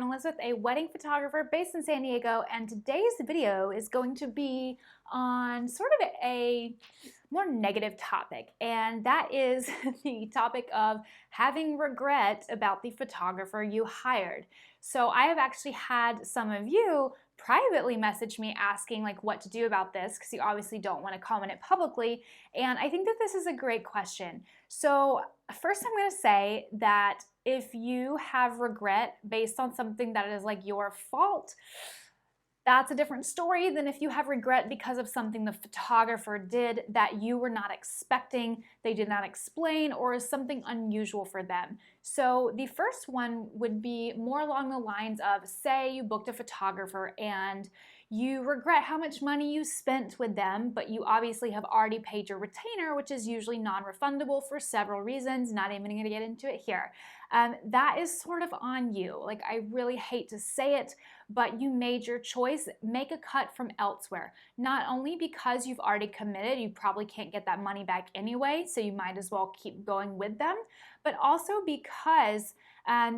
Elizabeth, a wedding photographer based in San Diego, and today's video is going to be on sort of a more negative topic, and that is the topic of having regret about the photographer you hired. So I have actually had some of you privately message me asking like what to do about this, because you obviously don't want to comment it publicly, and I think that this is a great question. So first I'm going to say that if you have regret based on something that is like your fault, that's a different story than if you have regret because of something the photographer did that you were not expecting, they did not explain, or is something unusual for them. So the first one would be more along the lines of, say you booked a photographer and you regret how much money you spent with them, but you obviously have already paid your retainer, which is usually non-refundable for several reasons, not even going to get into it here. That is sort of on you. Like, I really hate to say it, but you made your choice. Make a cut from elsewhere. Not only because you've already committed, you probably can't get that money back anyway, so you might as well keep going with them, but also because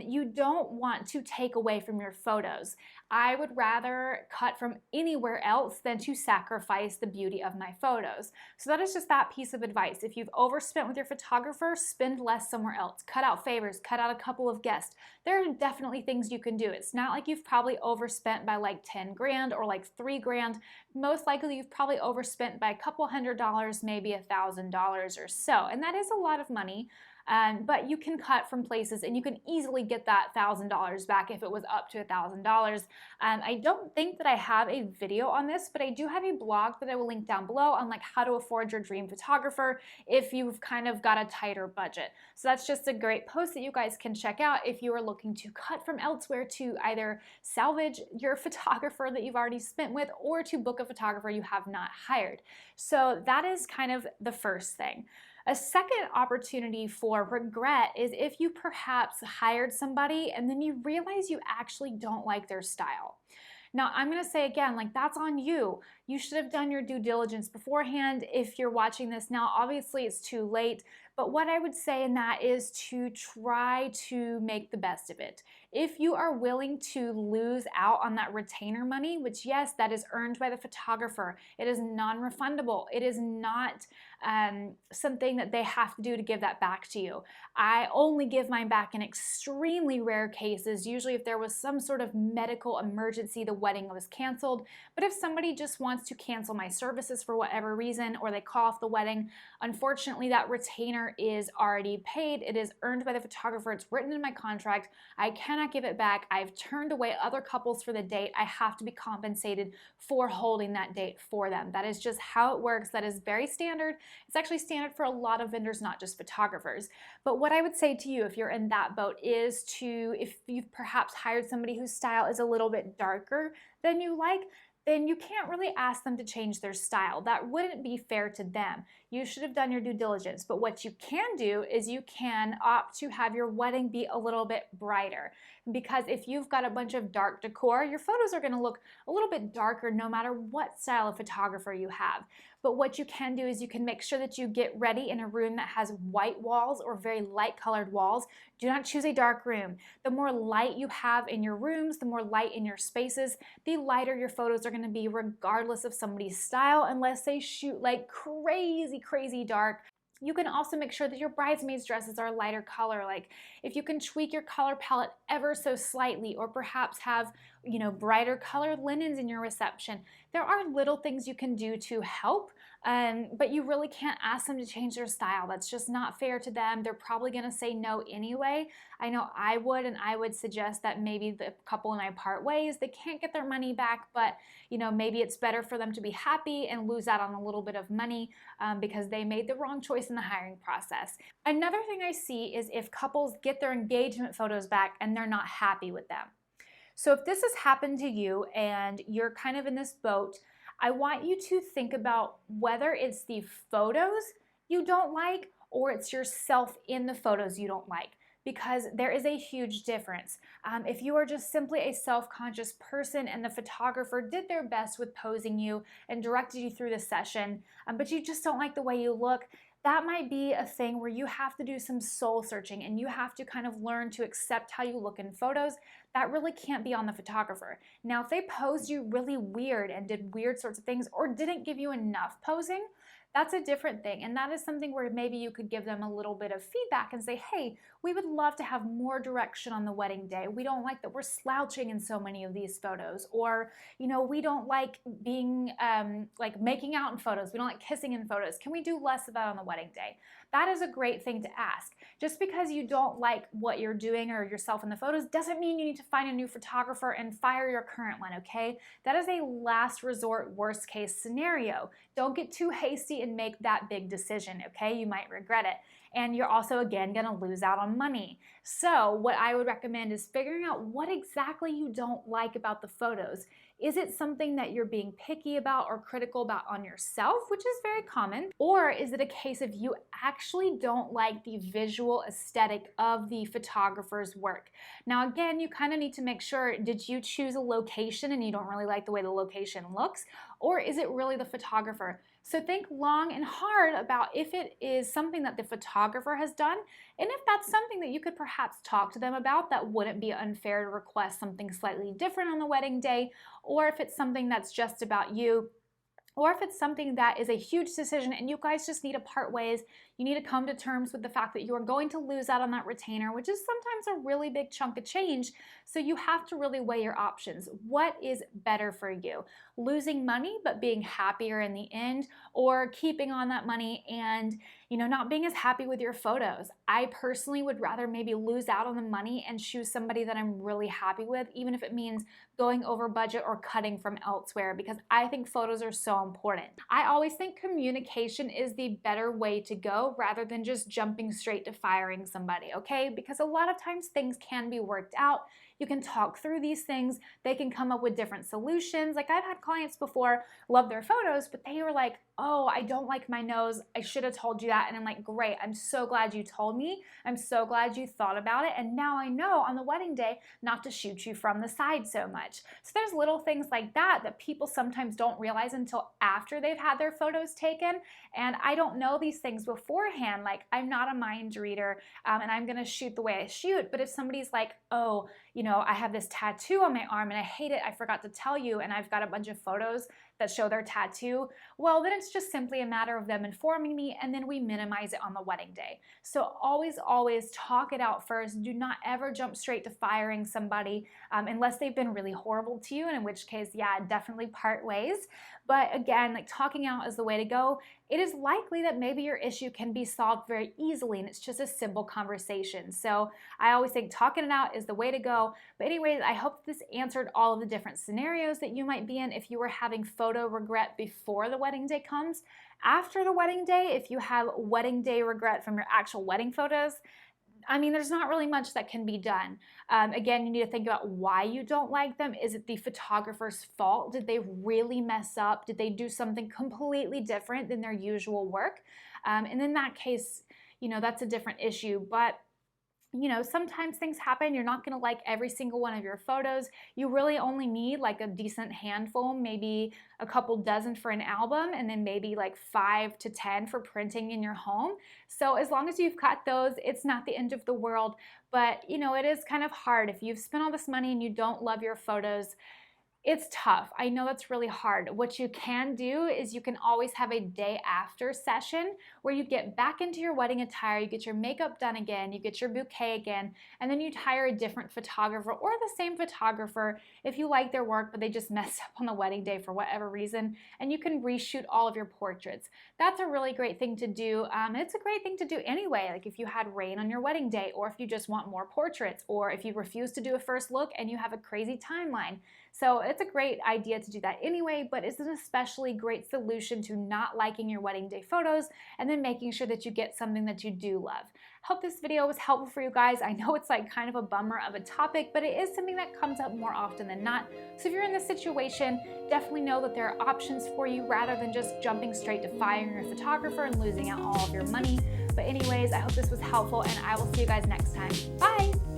you don't want to take away from your photos. I would rather cut from anywhere else than to sacrifice the beauty of my photos. So that is just that piece of advice. If you've overspent with your photographer, spend less somewhere else. Cut out favors, cut out a couple of guests. There are definitely things you can do. It's not like you've probably overspent by like 10 grand or like 3 grand. Most likely you've probably overspent by a couple $100, maybe $1,000 or so. And that is a lot of money. But you can cut from places and you can easily get that $1,000 back if it was up to $1,000. I don't think that I have a video on this, but I do have a blog that I will link down below on like how to afford your dream photographer if you've kind of got a tighter budget. So that's just a great post that you guys can check out if you are looking to cut from elsewhere to either salvage your photographer that you've already spent with or to book a photographer you have not hired. So that is kind of the first thing. A second opportunity for regret is if you perhaps hired somebody and then you realize you actually don't like their style. Now, I'm going to say again, like, that's on you. You should have done your due diligence beforehand. If you're watching this now, obviously it's too late. But what I would say in that is to try to make the best of it. If you are willing to lose out on that retainer money, which yes, that is earned by the photographer, it is non-refundable. It is not something that they have to do to give that back to you. I only give mine back in extremely rare cases, usually if there was some sort of medical emergency, the wedding was canceled. But if somebody just wants to cancel my services for whatever reason, or they call off the wedding, unfortunately that retainer is already paid. It is earned by the photographer. It's written in my contract. I cannot give it back. I've turned away other couples for the date. I have to be compensated for holding that date for them. That is just how it works. That is very standard. It's actually standard for a lot of vendors, not just photographers. But what I would say to you if you're in that boat is to, if you've perhaps hired somebody whose style is a little bit darker than you like, then you can't really ask them to change their style. That wouldn't be fair to them. You should have done your due diligence. But what you can do is you can opt to have your wedding be a little bit brighter. Because if you've got a bunch of dark decor, your photos are going to look a little bit darker no matter what style of photographer you have. But what you can do is you can make sure that you get ready in a room that has white walls or very light colored walls. Do not choose a dark room. The more light you have in your rooms, the more light in your spaces, the lighter your photos are going to be regardless of somebody's style, unless they shoot like crazy dark. You can also make sure that your bridesmaids' dresses are a lighter color. Like, if you can tweak your color palette ever so slightly, or perhaps have, brighter colored linens in your reception. There are little things you can do to help, but you really can't ask them to change their style. That's just not fair to them. They're probably going to say no anyway. I know I would, and I would suggest that maybe the couple and I part ways. They can't get their money back, but maybe it's better for them to be happy and lose out on a little bit of money because they made the wrong choice in the hiring process. Another thing I see is if couples get their engagement photos back and they're not happy with them. So if this has happened to you and you're kind of in this boat, I want you to think about whether it's the photos you don't like or it's yourself in the photos you don't like, because there is a huge difference. If you are just simply a self-conscious person and the photographer did their best with posing you and directed you through the session, but you just don't like the way you look, that might be a thing where you have to do some soul searching and you have to kind of learn to accept how you look in photos. that really can't be on the photographer. Now, if they posed you really weird and did weird sorts of things or didn't give you enough posing, that's a different thing. And that is something where maybe you could give them a little bit of feedback and say, hey, we would love to have more direction on the wedding day. We don't like that we're slouching in so many of these photos. Or, we don't like being like making out in photos. We don't like kissing in photos. Can we do less of that on the wedding day? That is a great thing to ask. Just because you don't like what you're doing or yourself in the photos doesn't mean you need to find a new photographer and fire your current one, okay? That is a last resort, worst case scenario. Don't get too hasty and make that big decision, okay? You might regret it. And you're also, again, gonna lose out on money. So what I would recommend is figuring out what exactly you don't like about the photos. Is it something that you're being picky about or critical about on yourself, which is very common? Or is it a case of you actually don't like the visual aesthetic of the photographer's work? Now, again, you kind of need to make sure, did you choose a location and you don't really like the way the location looks? Or is it really the photographer? So think long and hard about if it is something that the photographer has done, and if that's something that you could perhaps talk to them about that wouldn't be unfair to request something slightly different on the wedding day, or if it's something that's just about you, or if it's something that is a huge decision and you guys just need to part ways. You need to come to terms with the fact that you are going to lose out on that retainer, which is sometimes a really big chunk of change. So you have to really weigh your options. What is better for you? Losing money but being happier in the end, or keeping on that money and not being as happy with your photos? I personally would rather maybe lose out on the money and choose somebody that I'm really happy with, even if it means going over budget or cutting from elsewhere, because I think photos are so important. I always think communication is the better way to go rather than just jumping straight to firing somebody, okay? Because a lot of times things can be worked out. You can talk through these things. They can come up with different solutions. Like, I've had clients before love their photos, but they were like, oh, I don't like my nose. I should have told you that. And I'm like, great. I'm so glad you told me. I'm so glad you thought about it. And now I know on the wedding day not to shoot you from the side so much. So there's little things like that that people sometimes don't realize until after they've had their photos taken. And I don't know these things beforehand. Like, I'm not a mind reader, and I'm going to shoot the way I shoot. But if somebody's like, oh, I have this tattoo on my arm and I hate it, I forgot to tell you, and I've got a bunch of photos that show their tattoo, well, then it's just simply a matter of them informing me, and then we minimize it on the wedding day. So always, always talk it out first. Do not ever jump straight to firing somebody unless they've been really horrible to you, and in which case, yeah, definitely part ways. But again, like, talking out is the way to go. It is likely that maybe your issue can be solved very easily, and it's just a simple conversation. So I always think talking it out is the way to go. But anyways, I hope this answered all of the different scenarios that you might be in if you were having photo regret before the wedding day comes. After the wedding day, if you have wedding day regret from your actual wedding photos, I mean, there's not really much that can be done. Again, you need to think about why you don't like them. Is it the photographer's fault? Did they really mess up? Did they do something completely different than their usual work? And in that case, that's a different issue. But sometimes things happen. You're not going to like every single one of your photos. You really only need like a decent handful, maybe a couple dozen for an album, and then maybe like 5 to 10 for printing in your home. So as long as you've got those, it's not the end of the world. But it is kind of hard. If you've spent all this money and you don't love your photos, it's tough. I know that's really hard. What you can do is you can always have a day after session where you get back into your wedding attire, you get your makeup done again, you get your bouquet again, and then you'd hire a different photographer or the same photographer if you like their work but they just messed up on the wedding day for whatever reason, and you can reshoot all of your portraits. That's a really great thing to do. It's a great thing to do anyway, like if you had rain on your wedding day, or if you just want more portraits, or if you refuse to do a first look and you have a crazy timeline. So it's a great idea to do that anyway, but it's an especially great solution to not liking your wedding day photos and then making sure that you get something that you do love. Hope this video was helpful for you guys. I know it's like kind of a bummer of a topic, but it is something that comes up more often than not. So if you're in this situation, definitely know that there are options for you rather than just jumping straight to firing your photographer and losing out all of your money. But anyways, I hope this was helpful, and I will see you guys next time. Bye!